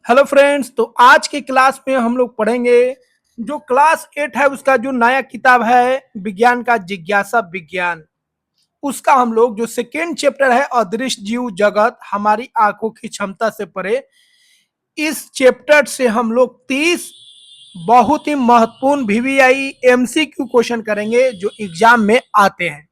Hello friends, तो आज के क्लास में हम लोग पढ़ेंगे जो क्लास 8 है उसका जो नया किताब है विज्ञान का जिज्ञासा विज्ञान। उसका हम लोग जो सेकेंड चैप्टर है अदृश्य जीव जगत हमारी आंखों की क्षमता से परे, इस चैप्टर से हम लोग 30 बहुत ही महत्वपूर्ण वीवीआई एमसीक्यू क्वेश्चन करेंगे जो एग्जाम में आते हैं।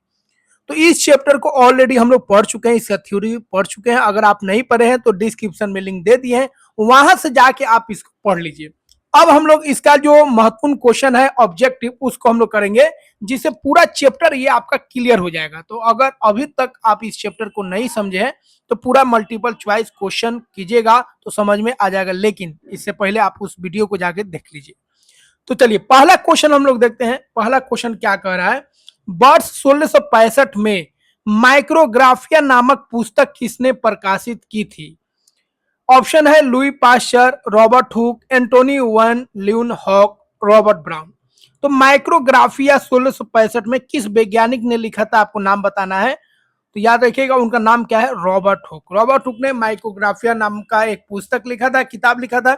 तो इस चैप्टर को ऑलरेडी हम लोग पढ़ चुके हैं, इसका थ्योरी पढ़ चुके हैं। अगर आप नहीं पढ़े हैं तो डिस्क्रिप्शन में लिंक दे दिए हैं, वहां से जाके आप इसको पढ़ लीजिए। अब हम लोग इसका जो महत्वपूर्ण क्वेश्चन है ऑब्जेक्टिव उसको हम लोग करेंगे, जिससे पूरा चैप्टर ये आपका क्लियर हो जाएगा। तो अगर अभी तक आप इस चैप्टर को नहीं समझे हैं तो पूरा मल्टीपल चॉइस क्वेश्चन कीजिएगा तो समझ में आ जाएगा, लेकिन इससे पहले आप उस वीडियो को जाके देख लीजिए। तो चलिए पहला क्वेश्चन हम लोग देखते हैं। पहला क्वेश्चन क्या कह रहा है, वर्ष 1665 में माइक्रोग्राफिया नामक पुस्तक किसने प्रकाशित की थी? ऑप्शन है Louis Pasteur, Robert Hooke, Antonie van Leeuwenhoek, Robert Brown. तो माइक्रोग्राफिया 1665 में किस वैज्ञानिक ने लिखा था, आपको नाम बताना है। तो याद रखिएगा उनका नाम क्या है, रॉबर्ट हुक। रॉबर्ट हुक ने माइक्रोग्राफिया नाम का एक पुस्तक लिखा था, किताब लिखा था,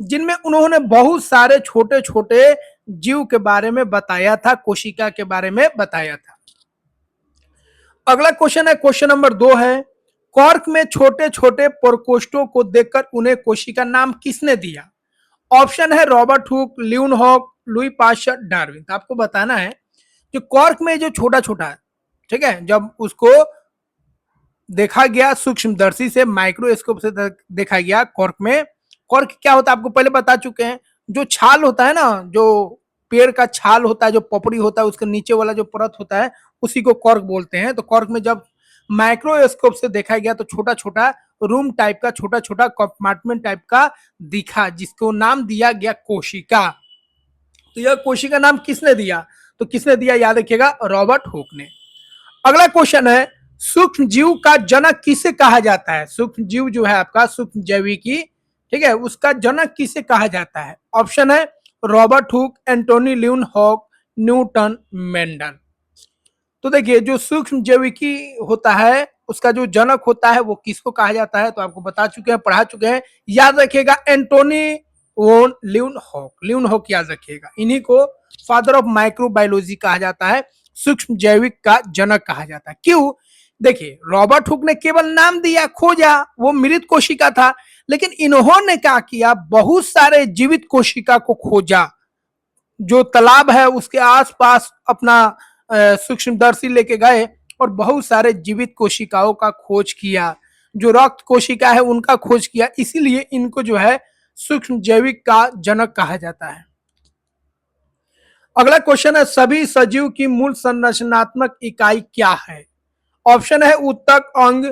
जिनमें उन्होंने बहुत सारे छोटे छोटे जीव के बारे में बताया था, कोशिका के बारे में बताया था। अगला क्वेश्चन है, क्वेश्चन नंबर 2 है, कॉर्क में छोटे छोटे प्रकोष्ठों को देखकर उन्हें कोशिका नाम किसने दिया? ऑप्शन है Robert Hooke, Leeuwenhoek, Louis Pasteur, Darwin. तो आपको बताना है कि कॉर्क में जो छोटा छोटा है, ठीक है, जब उसको देखा गया सूक्ष्मदर्शी से, माइक्रोस्कोप से देखा गया कॉर्क में। कॉर्क क्या होता है आपको पहले बता चुके हैं, जो छाल होता है ना, जो पेड़ का छाल होता है, जो पपड़ी होता है, उसके नीचे वाला जो परत होता है उसी को कॉर्क बोलते हैं। तो कॉर्क में जब माइक्रोस्कोप से देखा गया तो छोटा छोटा रूम टाइप का, छोटा छोटा कंपार्टमेंट टाइप का दिखा, जिसको नाम दिया गया कोशिका। तो यह कोशिका नाम किसने दिया? तो किसने दिया, याद रखिएगा, रॉबर्ट हुक ने। अगला क्वेश्चन है, सूक्ष्म जीव का जनक किसे कहा जाता है? सूक्ष्म जीव जो है आपका सूक्ष्म जैविकी, ठीक है, उसका जनक किसे कहा जाता है? ऑप्शन है Robert Hooke, Antonie Leeuwenhoek, Newton, Mendel. तो देखिए जो सूक्ष्म जैविकी होता है उसका जो जनक होता है वो किसको कहा जाता है? तो आपको बता चुके हैं, पढ़ा चुके हैं, याद रखिएगा एंटोनी वोन ल्यूनहॉक। ल्यूनहॉक याद रखिएगा, इन्हीं को फादर ऑफ माइक्रोबायोलॉजी कहा जाता है, सूक्ष्म जैविक का जनक कहा जाता है। क्यों? देखिए रॉबर्ट हुक ने केवल नाम दिया, खोजा, वो मृत कोशिका था, लेकिन इन्होंने क्या किया, बहुत सारे जीवित कोशिका को खोजा, जो तालाब है उसके आसपास अपना सूक्ष्मदर्शी लेके गए और बहुत सारे जीवित कोशिकाओं का खोज किया, जो रक्त कोशिका है उनका खोज किया, इसीलिए इनको जो है सूक्ष्म जैविक का जनक कहा जाता है। अगला क्वेश्चन है, सभी सजीव की मूल संरचनात्मक इकाई क्या है? ऑप्शन है उत्तक, अंग,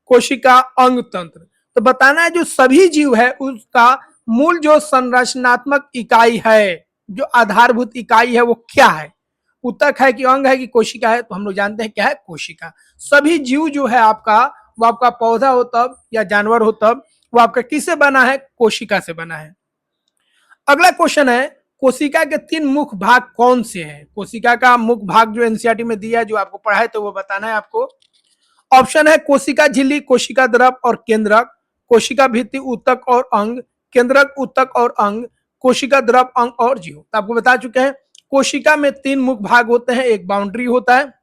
कोशिका, अंग तंत्र। तो बताना है जो सभी जीव है उसका मूल जो संरचनात्मक इकाई है, जो आधारभूत इकाई है वो क्या है? उत्तक है कि अंग है कि कोशिका है? तो हम लोग जानते हैं क्या है, कोशिका। सभी जीव जो है आपका, वो आपका पौधा हो तब या जानवर हो तब, वो आपका किससे बना है? कोशिका से बना है। अगला क्वेश्चन है, कोशिका के 3 मुख्य भाग कौन से हैं? कोशिका का मुख्य भाग जो एनसीईआरटी में दिया है, जो आपको पढ़ा है, तो वो बताना है आपको। ऑप्शन है कोशिका झिल्ली, कोशिका द्रव और केंद्रक, कोशिका भित्ति, उत्तक और अंग, केंद्रक, उत्तक और अंग, कोशिका द्रव, अंग और जीव। तो आपको बता चुके हैं कोशिका में 3 मुख्य भाग होते हैं। एक बाउंड्री होता है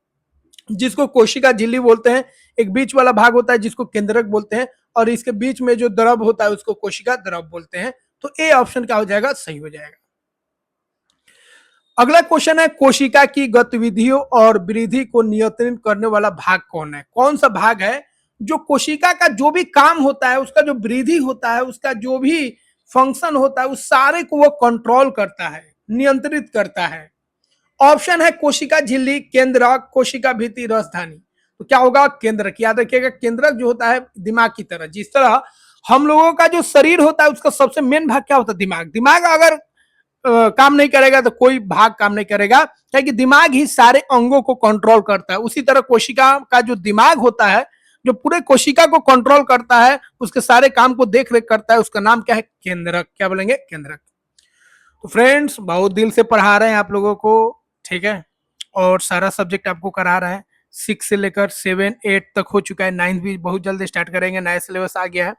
जिसको कोशिका झिल्ली बोलते हैं, एक बीच वाला भाग होता है जिसको केंद्रक बोलते हैं, और इसके बीच में जो द्रव होता है उसको कोशिका द्रव बोलते हैं। तो ए ऑप्शन क्या हो जाएगा, सही हो जाएगा। अगला क्वेश्चन है, कोशिका की गतिविधियों और वृद्धि को नियंत्रित करने वाला भाग कौन है? कौन सा भाग है जो कोशिका का जो भी काम होता है, उसका जो वृद्धि होता है, उसका जो भी फंक्शन होता है, उस सारे को वो कंट्रोल करता है, नियंत्रित करता है? ऑप्शन है कोशिका झिल्ली, केंद्रक, कोशिका भित्ति, रसधानी। तो क्या होगा, केंद्रक। याद रखिएगा केंद्रक जो होता है दिमाग की तरह, जिस तरह हम लोगों का जो शरीर होता है उसका सबसे मेन भाग क्या होता है, दिमाग। दिमाग अगर काम नहीं करेगा तो कोई भाग काम नहीं करेगा, क्योंकि दिमाग ही सारे अंगों को कंट्रोल करता है। उसी तरह कोशिका का जो दिमाग होता है, जो पूरे कोशिका को कंट्रोल करता है, उसके सारे काम को देख रेख करता है, उसका नाम क्या है, केंद्रक। क्या बोलेंगे, केंद्रक। तो फ्रेंड्स बहुत दिल से पढ़ा रहे हैं आप लोगों को, ठीक है, और सारा सब्जेक्ट आपको करा रहा है। 6 से लेकर 7 8 तक हो चुका है, 9th भी बहुत जल्द स्टार्ट करेंगे, नया सिलेबस आ गया है।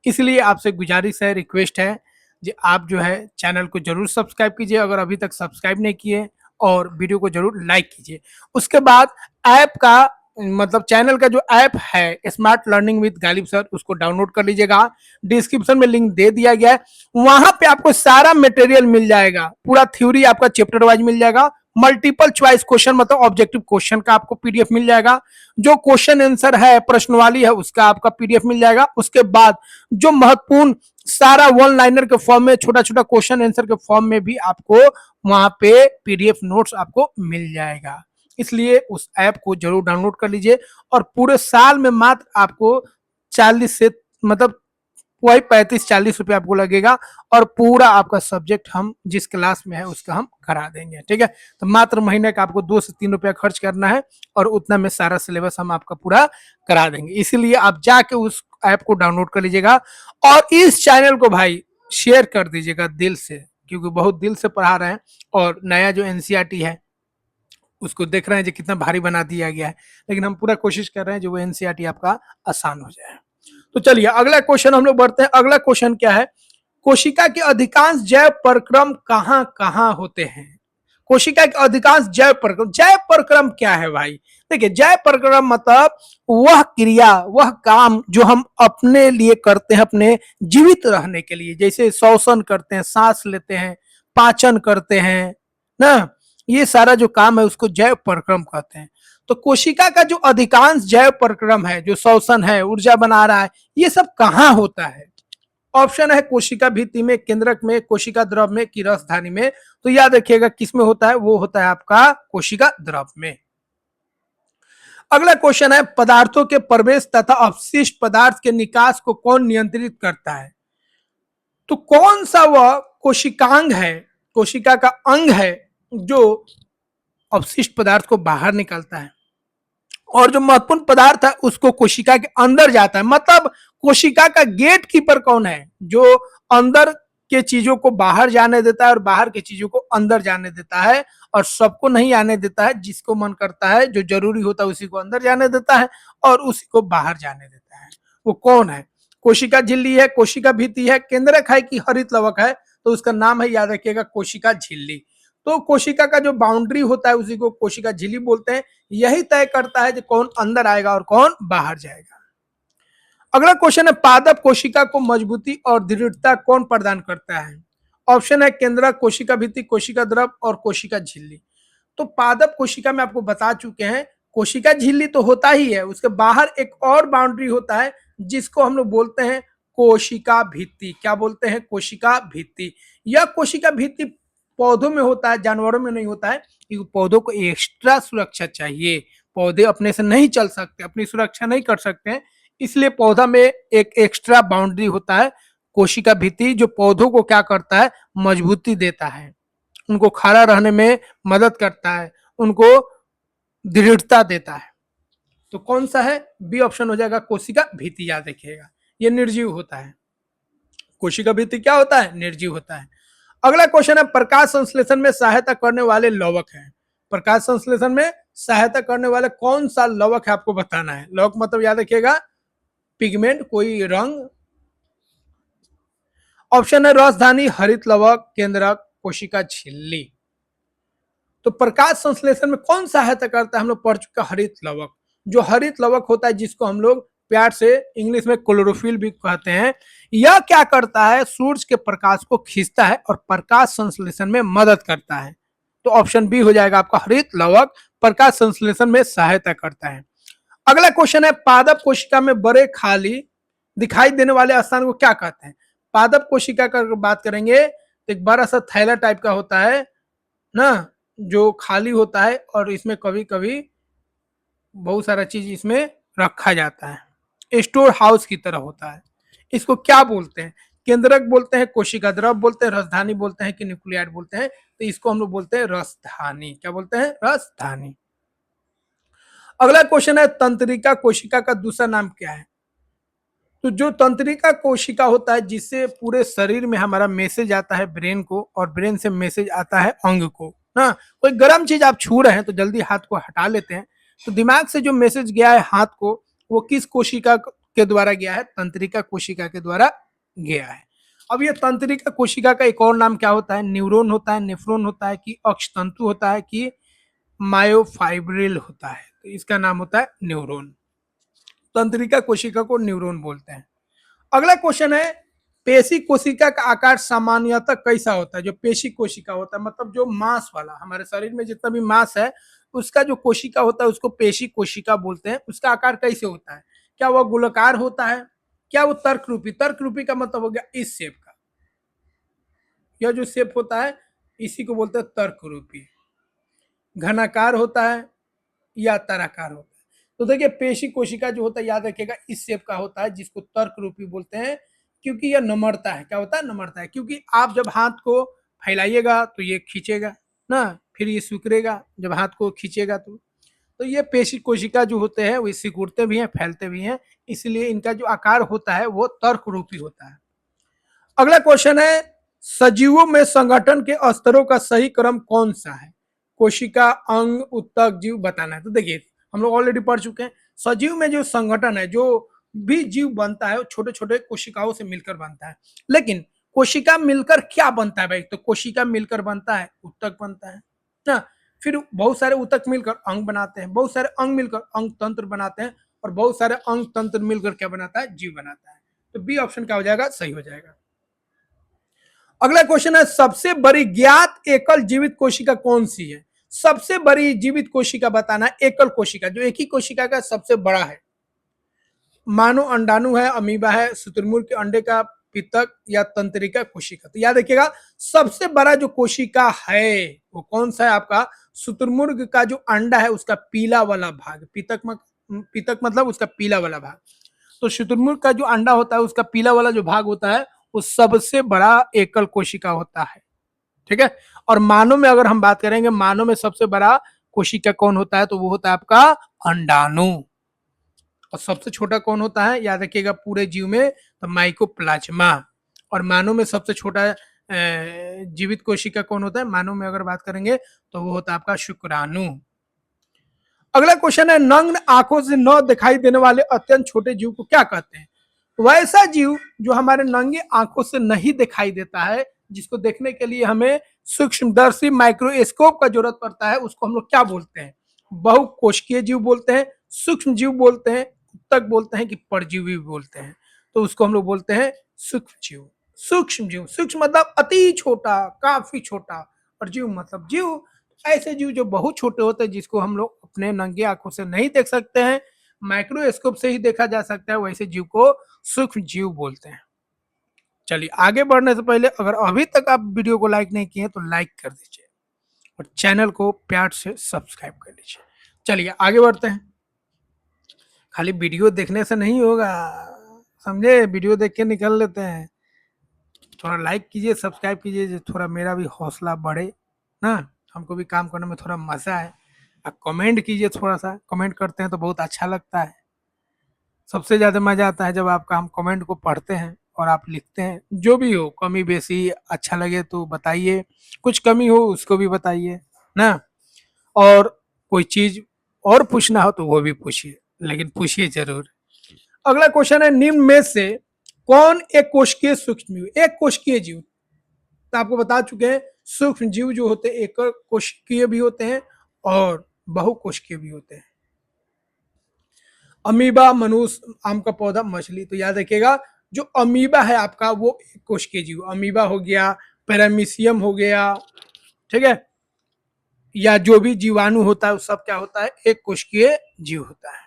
इसलिए आपसे गुजारिश है, रिक्वेस्ट है जी, आप जो है चैनल को जरूर सब्सक्राइब कीजिए अगर अभी तक सब्सक्राइब नहीं किए, और वीडियो को जरूर लाइक कीजिए। उसके बाद ऐप का मतलब चैनल का जो ऐप है smart learning with Ghalib sir, उसको डाउनलोड कर लीजिएगा। डिस्क्रिप्शन में लिंक दे दिया गया है, वहां पे आपको सारा मटेरियल मिल जाएगा, पूरा थ्योरी आपका चैप्टर वाइज मिल जाएगा। मल्टीपल चॉइस क्वेश्चन मतलब ऑब्जेक्टिव क्वेश्चन का आपको पीडीएफ मिल जाएगा। जो क्वेश्चन आंसर है प्रश्नवाली है उसका आपका पीडीएफ मिल जाएगा। उसके बाद जो महत्वपूर्ण सारा वन लाइनर के फॉर्म में, छोटा छोटा क्वेश्चन आंसर के फॉर्म में भी आपको वहां पे पीडीएफ नोट्स आपको मिल जाएगा। इसलिए उस ऐप को जरूर डाउनलोड कर लीजिए, और पूरे साल में मात्र आपको 40 से मतलब वही 35-40 रुपये आपको लगेगा, और पूरा आपका सब्जेक्ट हम जिस क्लास में है उसका हम करा देंगे। ठीक है, तो मात्र महीने का आपको 2 से 3 रुपया खर्च करना है, और उतना में सारा सिलेबस हम आपका पूरा करा देंगे। इसीलिए आप जाके उस ऐप को डाउनलोड कर लीजिएगा, और इस चैनल को भाई शेयर कर दीजिएगा दिल से, क्योंकि बहुत दिल से पढ़ा रहे हैं। और नया जो एनसीईआरटी है उसको देख रहे हैं जो कितना भारी बना दिया गया है, लेकिन हम पूरा कोशिश कर रहे हैं जो वो एनसीईआरटी आपका आसान हो जाए। तो चलिए अगला क्वेश्चन हम लोग बढ़ते हैं। अगला क्वेश्चन क्या है, कोशिका के अधिकांश जैव प्रक्रम कहां कहां होते हैं? कोशिका के अधिकांश जैव प्रक्रम क्या है भाई? देखिए, जैव प्रक्रम मतलब वह क्रिया, वह काम जो हम अपने लिए करते हैं, अपने जीवित रहने के लिए, जैसे श्वसन करते हैं, सांस लेते हैं, पाचन करते हैं ना, ये सारा जो काम है उसको जैव प्रक्रम कहते हैं। तो कोशिका का जो अधिकांश जैव प्रक्रम है, जो श्वसन है, ऊर्जा बना रहा है, ये सब कहाँ होता है? ऑप्शन है कोशिका भित्ति में, केंद्रक में, कोशिका द्रव में, कि रसधानी में। तो याद रखिएगा किस में होता है, वो होता है आपका कोशिका द्रव में। अगला क्वेश्चन है, पदार्थों के प्रवेश तथा अपशिष्ट पदार्थ के निकास को कौन नियंत्रित करता है? तो कौन सा वह कोशिकांग है, कोशिका का अंग है जो अपशिष्ट पदार्थ को बाहर निकालता है, और जो महत्वपूर्ण पदार्थ है उसको कोशिका के अंदर जाता है। मतलब कोशिका का गेट कीपर कौन है, जो अंदर के चीजों को बाहर जाने देता है और बाहर के चीजों को अंदर जाने देता है, और सबको नहीं आने देता है, जिसको मन करता है जो जरूरी होता है उसी को अंदर जाने देता है और उसी को बाहर जाने देता है। वो कौन है? कोशिका झिल्ली है, कोशिका भित्ति है, केंद्रक है, कि हरित लवक है? तो उसका नाम है, याद रखिएगा, कोशिका झिल्ली। तो कोशिका का जो बाउंड्री होता है उसी को कोशिका झिल्ली बोलते हैं। यही तय करता है कि कौन अंदर आएगा और कौन बाहर जाएगा। अगला क्वेश्चन है, पादप कोशिका को मजबूती और दृढ़ता कौन प्रदान करता है? ऑप्शन है केंद्रक, कोशिका भित्ति, कोशिका द्रव और कोशिका झिल्ली। तो पादप कोशिका में आपको बता चुके हैं, कोशिका झिल्ली तो होता ही है, उसके बाहर एक और बाउंड्री होता है जिसको हम लोग बोलते हैं कोशिका भित्ति। क्या बोलते हैं? कोशिका भित्ति। यह कोशिका भित्ति पौधों में होता है, जानवरों में नहीं होता है, क्योंकि पौधों को एक्स्ट्रा सुरक्षा चाहिए। पौधे अपने से नहीं चल सकते, अपनी सुरक्षा नहीं कर सकते हैं, इसलिए पौधा में एक एक्स्ट्रा बाउंड्री होता है कोशिका भित्ति, जो पौधों को क्या करता है, मजबूती देता है, उनको खड़ा रहने में मदद करता है, उनको दृढ़ता देता है। तो कौन सा है? बी ऑप्शन हो जाएगा, कोशिका भित्ति। याद रखिएगा, ये निर्जीव होता है। कोशिका भित्ति क्या होता है? निर्जीव होता है। अगला क्वेश्चन है, प्रकाश संश्लेषण में सहायता करने वाले लवक हैं। प्रकाश संश्लेषण में सहायता करने वाले कौन सा लवक है आपको बताना है। लवक मतलब याद रखिएगा पिगमेंट, कोई रंग। ऑप्शन है रसधानी, हरित लवक, केंद्रक, कोशिका झिल्ली। तो प्रकाश संश्लेषण में कौन सहायता करता है? हम लोग पढ़ चुके हरित लवक। जो हरित लवक होता है, जिसको हम लोग प्यार से इंग्लिश में क्लोरोफिल भी कहते हैं, यह क्या करता है? सूर्य के प्रकाश को खींचता है और प्रकाश संश्लेषण में मदद करता है। तो ऑप्शन बी हो जाएगा आपका, हरित लवक प्रकाश संश्लेषण में सहायता करता है। अगला क्वेश्चन है, पादप कोशिका में बड़े खाली दिखाई देने वाले स्थान को क्या कहते हैं? पादप कोशिका का बात करेंगे तो एक बड़ा सा थैला टाइप का होता है ना, जो खाली होता है, और इसमें कभी कभी बहुत सारा चीज इसमें रखा जाता है, स्टोर हाउस की तरह होता है। इसको क्या बोलते हैं? केंद्रक बोलते हैं, कोशिका द्रव बोलते हैं, रसधानी बोलते हैं, कि न्यूक्लियाइड बोलते हैं? तो इसको हम लोग बोलते हैं रसधानी। क्या बोलते हैं? रसधानी। अगला क्वेश्चन है, तंत्रिका कोशिका का दूसरा नाम क्या है? तो जो तंत्रिका कोशिका होता है, जिससे पूरे शरीर में हमारा मैसेज आता है ब्रेन को, और ब्रेन से मैसेज आता है अंग को ना। कोई गर्म चीज आप छू रहे हैं तो जल्दी हाथ को हटा लेते हैं, तो दिमाग से जो मैसेज गया है हाथ को, वो किस कोशिका के द्वारा गया है, तंत्रिका कोशिका के द्वारा गया है। अब ये तंत्रिका कोशिका का एक और नाम क्या होता है? न्यूरॉन होता है, नेफ्रॉन होता है, कि अक्षतंतु होता है, कि मायोफाइब्रिल होता है? तो इसका नाम होता है न्यूरॉन। तंत्रिका कोशिका को न्यूरॉन बोलते हैं। अगला क्वेश्चन है, पेशी कोशिका का आकार सामान्यतः कैसा होता है? जो पेशी कोशिका होता है, मतलब जो मांस वाला, हमारे शरीर में जितना भी मांस है उसका जो कोशिका होता है उसको पेशी कोशिका बोलते हैं। उसका आकार कैसे होता है? क्या वह गोलाकार होता है? क्या वो तर्क रूपी? तर्क रूपी का मतलब हो गया इस शेप का, यह जो शेप होता है इसी को बोलते हैं तर्क रूपी। घनाकार होता है या तराकार होता है? तो देखिए पेशी कोशिका जो होता है, याद रखिएगा, इस शेप का होता है जिसको तर्क रूपी बोलते हैं, क्योंकि यह नमरता है। क्या होता है? नमरता है। क्योंकि आप जब हाथ को फैलाइएगा तो ये खींचेगा ना, फिर ये सिकुड़ेगा जब हाथ को खींचेगा तो ये पेशी कोशिका जो होते हैं वो सिकुड़ते भी हैं, फैलते भी हैं, इसलिए इनका जो आकार होता है वो तर्क रूपी होता है। अगला क्वेश्चन है, सजीवों में संगठन के स्तरों का सही क्रम कौन सा है? कोशिका, अंग, उत्तक, जीव बताना है। तो देखिए हम लोग ऑलरेडी पढ़ चुके हैं, सजीव में जो संगठन है, जो भी जीव बनता है वो छोटे छोटे कोशिकाओं से मिलकर बनता है। लेकिन कोशिका मिलकर क्या बनता है भाई? तो कोशिका मिलकर बनता है उत्तक बनता है ना, फिर बहुत सारे उत्तक मिलकर अंग बनाते हैं, बहुत सारे अंग मिलकर अंग तंत्र बनाते हैं, और बहुत सारे अंग तंत्र मिलकर क्या बनाता है? जीव बनाता है। तो बी ऑप्शन क्या हो जाएगा? सही हो जाएगा। अगला क्वेश्चन है, सबसे बड़ी ज्ञात एकल जीवित कोशिका कौन सी है? सबसे बड़ी जीवित कोशिका बताना है, एकल कोशिका, जो एक ही कोशिका का सबसे बड़ा है। मानो अंडाणु है, अमीबा है, शुतुरमुर्ग के अंडे का पितक, या तंत्रिका कोशिका? तो याद रखिएगा, सबसे बड़ा जो कोशिका है वो कौन सा है आपका? शुतुरमुर्ग का जो अंडा है उसका पीला वाला भाग, पितक मतलब उसका पीला वाला भाग। तो शुतुरमुर्ग का जो अंडा होता है उसका पीला वाला जो भाग होता है वो सबसे बड़ा एकल कोशिका होता है। ठीक है। और मानव में अगर हम बात करेंगे, मानव में सबसे बड़ा कोशिका कौन होता है? तो वो होता है आपका अंडाणु। और सबसे छोटा कौन होता है? याद रखिएगा पूरे जीव में, तो माइकोप्लाज्मा। और मानव में सबसे छोटा जीवित कोशिका कौन होता है? मानव में अगर बात करेंगे तो वो होता है आपका शुक्राणु। अगला क्वेश्चन है, नग्न आंखों से न दिखाई देने वाले अत्यंत छोटे जीव को क्या कहते हैं? वैसा जीव जो हमारे नंगे आंखों से नहीं दिखाई देता है, जिसको देखने के लिए हमें सूक्ष्मदर्शी माइक्रोस्कोप का जरूरत पड़ता है, उसको हम लोग क्या बोलते हैं? बहुकोशिकीय जीव बोलते हैं, सूक्ष्म जीव बोलते हैं, उत्तक बोलते हैं, कि परजीवी बोलते हैं? तो उसको हम लोग बोलते हैं सूक्ष्म जीव। सूक्ष्म जीव, सूक्ष्म मतलब अति छोटा, काफी छोटा, और जीव मतलब जीव ऐसे जीव जो बहुत छोटे होते हैं, जिसको हम लोग अपने नंगे आंखों से नहीं देख सकते हैं, माइक्रोस्कोप से ही देखा जा सकता है, वैसे जीव को सूक्ष्म जीव बोलते हैं। चलिए आगे बढ़ने से पहले अगर अभी तक आप वीडियो को लाइक नहीं किए तो लाइक कर दीजिए और चैनल को प्यार से सब्सक्राइब कर लीजिए। चलिए आगे बढ़ते हैं। खाली वीडियो देखने से नहीं होगा, समझे? वीडियो देख के निकल लेते हैं। थोड़ा लाइक कीजिए, सब्सक्राइब कीजिए, थोड़ा मेरा भी हौसला बढ़े ना, हमको भी काम करने में थोड़ा मजा है। कमेंट कीजिए, थोड़ा सा कमेंट करते हैं तो बहुत अच्छा लगता है। सबसे ज़्यादा मज़ा आता है जब आपका हम कमेंट को पढ़ते हैं और आप लिखते हैं, जो भी हो, कमी बेसी, अच्छा लगे तो बताइए, कुछ कमी हो उसको भी बताइए ना, और कोई चीज़ और पूछना हो तो वो भी पूछिए, लेकिन पूछिए जरूर। अगला क्वेश्चन है, निम्न में से कौन एक कोशिकीय सूक्ष्म जीव? एक कोशिकीय जीव तो आपको बता चुके हैं, सूक्ष्म जीव जो होते हैं एक कोशिकीय भी होते हैं और बहुकोशिकीय भी होते हैं। अमीबा, मनुष्य, आम का पौधा, मछली। तो याद रखिएगा, जो अमीबा है आपका वो एक कोशिकीय जीव, अमीबा हो गया, पैरामीशियम हो गया, ठीक है, या जो भी जीवाणु होता है वो सब क्या होता है? एक कोशिकीय जीव होता है।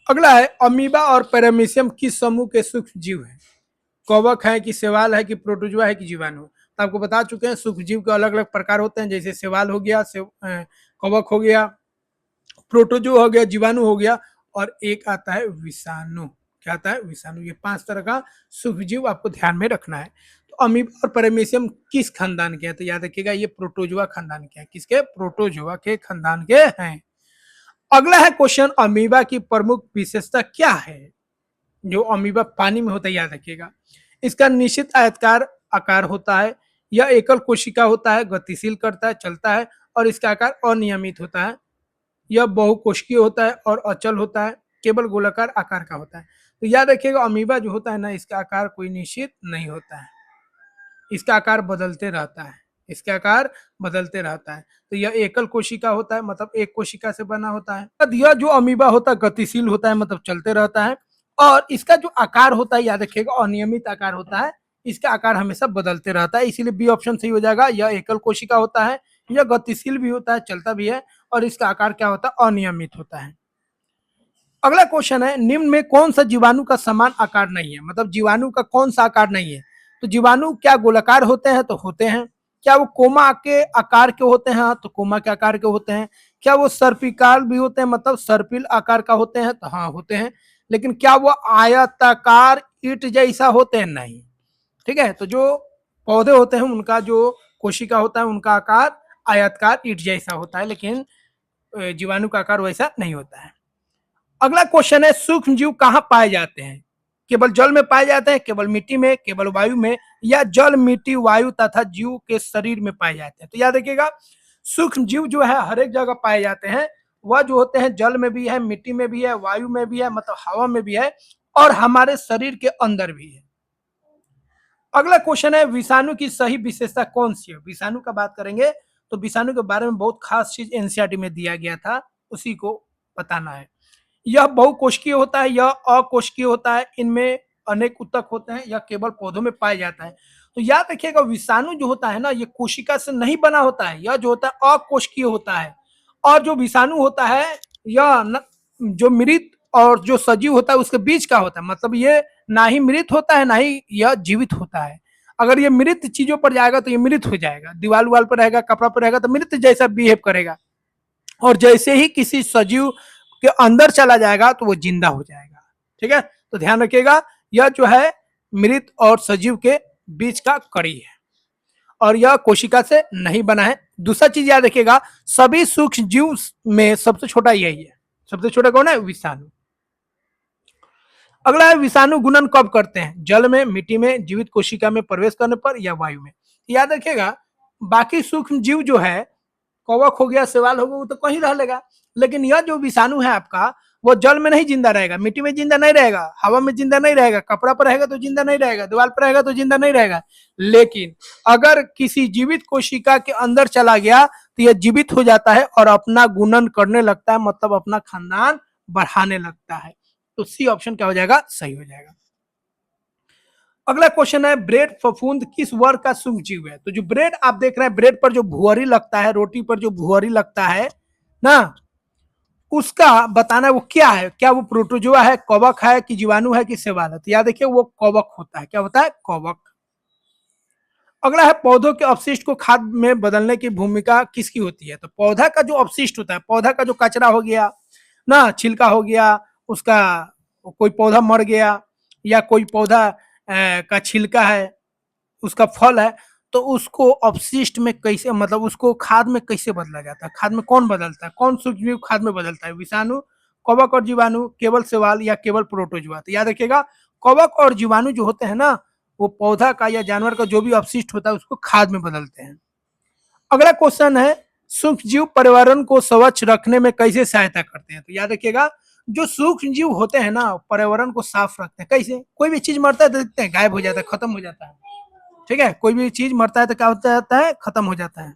अगला है, अमीबा और पैरामीशियम किस समूह के सूक्ष्म जीव है? कवक है, कि शैवाल है, कि प्रोटोजुआ है, कि जीवाणु? तो आपको बता चुके हैं सूक्ष्म जीव के अलग अलग प्रकार होते हैं, जैसे शैवाल हो गया, कवक हो गया, प्रोटोजो हो गया, जीवाणु हो गया, और एक आता है विषाणु। क्या आता है? विषाणु। ये 5 तरह का सूक्ष्म जीव आपको ध्यान में रखना है। तो अमीबा और पैरामीशियम किस खानदान के हैं? तो याद रखिएगा ये प्रोटोजुआ खानदान के हैं। किसके? प्रोटोजुआ के खानदान के हैं। अगला है क्वेश्चन, अमीबा की प्रमुख विशेषता क्या है? जो अमीबा पानी में होता है, याद रखिएगा, इसका निश्चित आयताकार आकार होता है, यह एकल कोशिका होता है, गतिशील करता है, चलता है, और इसका आकार अनियमित होता है, यह बहुकोशिकीय होता है और अचल होता है, केवल गोलाकार आकार का होता है। तो याद रखिएगा अमीबा जो होता है ना, इसका आकार कोई निश्चित नहीं होता है, इसका आकार बदलते रहता है, इसका आकार बदलते रहता है। तो यह एकल कोशिका होता है, मतलब एक कोशिका से बना होता है। यह जो अमीबा होता है गतिशील होता है, मतलब चलते रहता है, और इसका जो आकार होता है याद रखिएगा अनियमित आकार होता है, इसका आकार हमेशा बदलते रहता है, इसीलिए बी ऑप्शन सही हो जाएगा। यह एकल कोशिका होता है, यह गतिशील भी होता है, चलता भी है, और इसका आकार क्या होता है, अनियमित होता है। अगला क्वेश्चन है, निम्न में कौन सा जीवाणु का समान आकार नहीं है, मतलब जीवाणु का कौन सा आकार नहीं है। तो जीवाणु क्या गोलाकार होते हैं, तो होते हैं। क्या वो कोमा के आकार के होते हैं, तो कोमा के आकार के होते हैं। क्या वो सर्पिकाल भी होते हैं, मतलब सर्पिल आकार का होते हैं, तो हाँ होते हैं। लेकिन क्या वो आयताकार ईंट जैसा होते हैं, नहीं। ठीक है, तो जो पौधे होते हैं उनका जो कोशिका होता है उनका आकार आयताकार ईंट जैसा होता है, लेकिन जीवाणु का आकार वैसा नहीं होता है। अगला क्वेश्चन है, सूक्ष्म जीव कहाँ पाए जाते हैं। केवल जल में पाए जाते हैं, केवल मिट्टी में, केवल वायु में, या जल मिट्टी वायु तथा जीव के शरीर में पाए जाते हैं। तो याद रखिएगा सूक्ष्म जीव जो है हर एक जगह पाए जाते हैं। वह जो होते हैं जल में भी है, मिट्टी में भी है, वायु में भी है, मतलब हवा में भी है, और हमारे शरीर के अंदर भी है। अगला क्वेश्चन है, विषाणु की सही विशेषता कौन सी है। विषाणु का बात करेंगे तो विषाणु के बारे में बहुत खास चीज एनसीईआरटी में दिया गया था, उसी को बताना है। यह बहुकोशिकीय होता है, यह अकोशिकीय होता है, इनमें अनेक ऊतक होते हैं, यह केवल पौधों में पाया जाता है। तो याद रखिएगा विषाणु जो होता है ना, ये कोशिका से नहीं बना होता है, यह जो होता है अकोशिकीय होता है। और जो विषाणु होता है यह जो मृत और जो सजीव होता है उसके बीच का होता है, मतलब ये ना ही मृत होता है ना ही यह जीवित होता है। अगर ये मृत चीजों पर जाएगा तो ये मृत हो जाएगा, दीवार उवाल पर रहेगा, कपड़ा पर रहेगा तो मृत जैसा बिहेव करेगा, और जैसे ही किसी सजीव के अंदर चला जाएगा तो वो जिंदा हो जाएगा। ठीक है, तो ध्यान रखिएगा यह जो है मृत और सजीव के बीच का कड़ी है, और यह कोशिका से नहीं बना है। दूसरा चीज याद रखिएगा सभी सूक्ष्म जीव में सबसे छोटा यही है। सबसे छोटा कौन है, विषाणु। अगला है, विषाणु गुणन कब करते हैं, जल में, मिट्टी में, जीवित कोशिका में प्रवेश करने पर, या वायु में। याद रखिएगा बाकी सूक्ष्म जीव जो है कवक हो गया, शैवाल हो गया, वो तो कहीं रह लेगा, लेकिन यह जो विषाणु है आपका वो जल में नहीं जिंदा रहेगा, मिट्टी में जिंदा नहीं रहेगा, हवा में जिंदा नहीं रहेगा, कपड़ा पर रहेगा तो जिंदा नहीं रहेगा, दीवार पर रहेगा तो जिंदा नहीं रहेगा। लेकिन अगर किसी जीवित कोशिका के अंदर चला गया तो यह जीवित हो जाता है और अपना गुणन करने लगता है, मतलब अपना खानदान बढ़ाने लगता है। तो सी ऑप्शन क्या हो जाएगा, सही हो जाएगा। अगला क्वेश्चन है, ब्रेड फफूंद किस वर्ग का सूक्ष्म जीव है। तो जो ब्रेड आप देख रहे हैं, ब्रेड पर जो भुअरी लगता है, रोटी पर जो भुअरी लगता है ना, उसका बताना है वो क्या है, क्या वो प्रोटोजोआ है, कवक है, कि जीवाणु है, कि शैवाल है। तो याद देखिए वो कवक होता है। क्या होता है, कवक। अगला है, पौधों के अपशिष्ट को खाद में बदलने की भूमिका किसकी होती है। तो पौधा का जो अपशिष्ट होता है, पौधा का जो कचरा हो गया ना, छिलका हो गया उसका, कोई पौधा मर गया या कोई पौधा का छिलका है, उसका फल है, तो उसको अपशिष्ट में कैसे, मतलब उसको खाद में कैसे बदला जाता है। खाद में कौन बदलता है, कौन सूक्ष्मजीव खाद में बदलता है, विषाणु, कवक और जीवाणु, केवल शैवाल, या केवल प्रोटोजोआ। तो याद रखिएगा कवक और जीवाणु जो होते हैं ना, वो पौधा का या जानवर का जो भी अपशिष्ट होता है उसको खाद में बदलते हैं। अगला क्वेश्चन है, सूक्ष्म जीव पर्यावरण को स्वच्छ रखने में कैसे सहायता करते हैं। तो याद रखिएगा जो सूक्ष्म जीव होते हैं ना, पर्यावरण को साफ रखते हैं। कैसे, कोई भी चीज मरता है तो देखते हैं गायब हो जाता है, खत्म हो जाता है। ठीक है, कोई भी चीज मरता है तो क्या होता है, खत्म हो जाता है।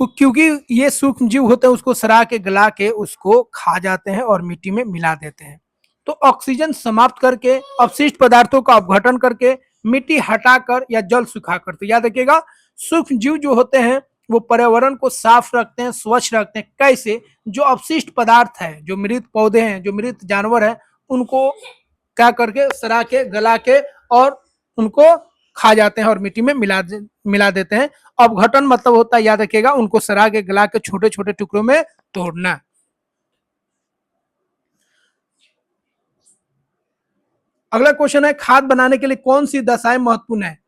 क्योंकि ये सूक्ष्म जीव होते हैं उसको सड़ा के गला के उसको खा जाते हैं और मिट्टी में मिला देते हैं। तो ऑक्सीजन समाप्त करके, अपशिष्ट पदार्थों का अपघटन करके, मिट्टी हटाकर या जल सुखाकर। तो याद रखिएगा सूक्ष्म जीव जो होते हैं वो पर्यावरण को साफ रखते हैं, स्वच्छ रखते हैं। कैसे, जो अपशिष्ट पदार्थ है, जो मृत पौधे हैं, जो मृत जानवर है, उनको क्या करके सड़ा के गला के और उनको खा जाते हैं और मिट्टी में मिला देते हैं। अपघटन मतलब होता है, याद रखिएगा, उनको सड़ा के गला के छोटे छोटे टुकड़ों में तोड़ना। अगला क्वेश्चन है, खाद बनाने के लिए कौन सी दशाएं महत्वपूर्ण है।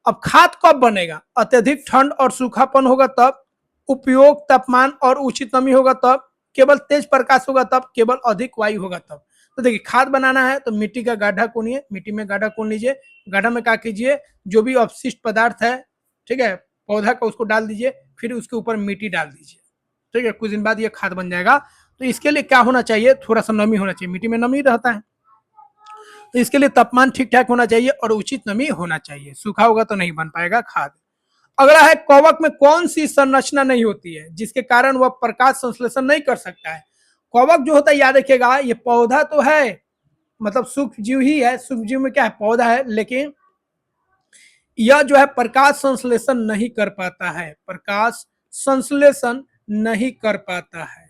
अब खाद कब बनेगा, अत्यधिक ठंड और सूखापन होगा तब, उपयोग तापमान और उचित नमी होगा तब, केवल तेज प्रकाश होगा तब, केवल अधिक वायु होगा तब। तो देखिए खाद बनाना है तो मिट्टी का गड्ढा खोनिए, मिट्टी में गड्ढा खोल लीजिए, गड्ढा में क्या कीजिए, जो भी अपशिष्ट पदार्थ है, ठीक है, पौधा का, उसको डाल दीजिए, फिर उसके ऊपर मिट्टी डाल दीजिए। ठीक है, कुछ दिन बाद ये खाद बन जाएगा। तो इसके लिए क्या होना चाहिए, थोड़ा सा नमी होना चाहिए, मिट्टी में नमी रहता है, तो इसके लिए तापमान ठीक ठाक होना चाहिए और उचित नमी होना चाहिए, सूखा होगा तो नहीं बन पाएगा खाद। अगला है कवक में कौन सी संरचना नहीं होती है जिसके कारण वह प्रकाश संश्लेषण नहीं कर सकता है। कवक जो होता है याद रखिएगा, ये पौधा तो है, मतलब सूक्ष्म जीव ही है, सूक्ष्म जीव में क्या है, पौधा है, लेकिन यह जो है प्रकाश संश्लेषण नहीं कर पाता है, प्रकाश संश्लेषण नहीं कर पाता है,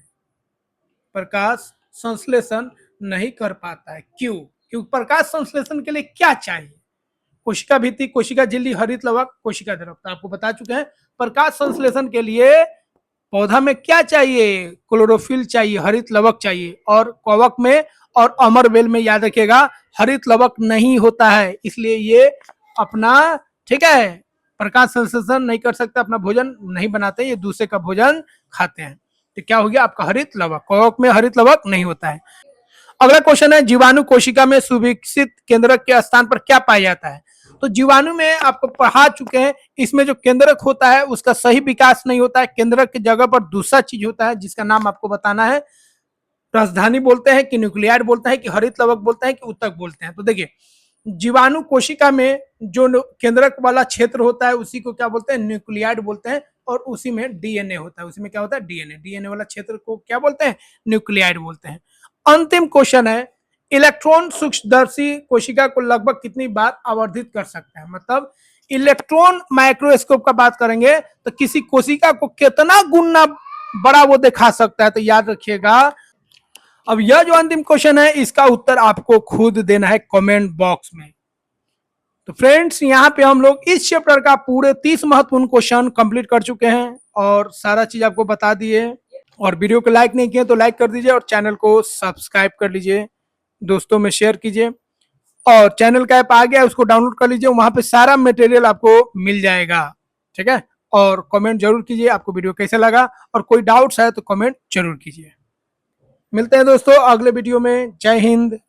प्रकाश संश्लेषण नहीं कर पाता है। क्यों? क्योंकि प्रकाश संश्लेषण के लिए क्या चाहिए, कोशिका भित्ति, कोशिका झिल्ली, हरित लवक, कोशिका द्रव, तो आपको बता चुके हैं। प्रकाश संश्लेषण के लिए पौधा में क्या चाहिए, क्लोरोफिल चाहिए, हरित लवक चाहिए, और कवक में और अमरबेल में याद रखिएगा हरित लवक नहीं होता है, इसलिए ये अपना ठीक है प्रकाश संश्लेषण नहीं कर सकता, अपना भोजन नहीं बनाते, ये दूसरे का भोजन खाते हैं। तो क्या हो गया आपका हरित लवक, कवक में हरित लवक नहीं होता है। अगला क्वेश्चन है जीवाणु कोशिका में सुविकसित केंद्रक के स्थान पर क्या पाया जाता है। तो जीवाणु में आपको पढ़ा चुके हैं, इसमें जो केंद्रक होता है उसका सही विकास नहीं होता है, केंद्रक की जगह पर दूसरा चीज होता है जिसका नाम आपको बताना है। राजधानी बोलते हैं कि न्यूक्लियाइड बोलते हैं कि हरित लवक बोलते हैं कि उत्तक बोलते हैं। तो देखिए जीवाणु कोशिका में जो केंद्रक वाला क्षेत्र होता है उसी को क्या बोलते हैं, न्यूक्लियाइड बोलते हैं, और उसी में डीएनए होता है, उसी में क्या होता है, डीएनए, डीएनए वाला क्षेत्र को क्या बोलते हैं, न्यूक्लियाइड बोलते हैं। अंतिम क्वेश्चन है इलेक्ट्रॉन सूक्ष्मदर्शी कोशिका को लगभग कितनी बार आवर्धित कर सकते हैं, मतलब इलेक्ट्रॉन माइक्रोस्कोप का बात करेंगे तो किसी कोशिका को कितना गुना बड़ा वो दिखा सकता है, तो याद रखिएगा। अब यह जो अंतिम क्वेश्चन है इसका उत्तर आपको खुद देना है कमेंट बॉक्स में। तो फ्रेंड्स यहाँ पे हम लोग इस चैप्टर का पूरे 30 महत्वपूर्ण क्वेश्चन कंप्लीट कर चुके हैं और सारा चीज आपको बता दिए, और वीडियो को लाइक नहीं किए तो लाइक कर दीजिए और चैनल को सब्सक्राइब कर लीजिए, दोस्तों में शेयर कीजिए, और चैनल का ऐप आ गया उसको डाउनलोड कर लीजिए, वहां पे सारा मटेरियल आपको मिल जाएगा, ठीक है। और कमेंट जरूर कीजिए आपको वीडियो कैसे लगा, और कोई डाउट्स है तो कमेंट जरूर कीजिए। मिलते हैं दोस्तों अगले वीडियो में। जय हिंद,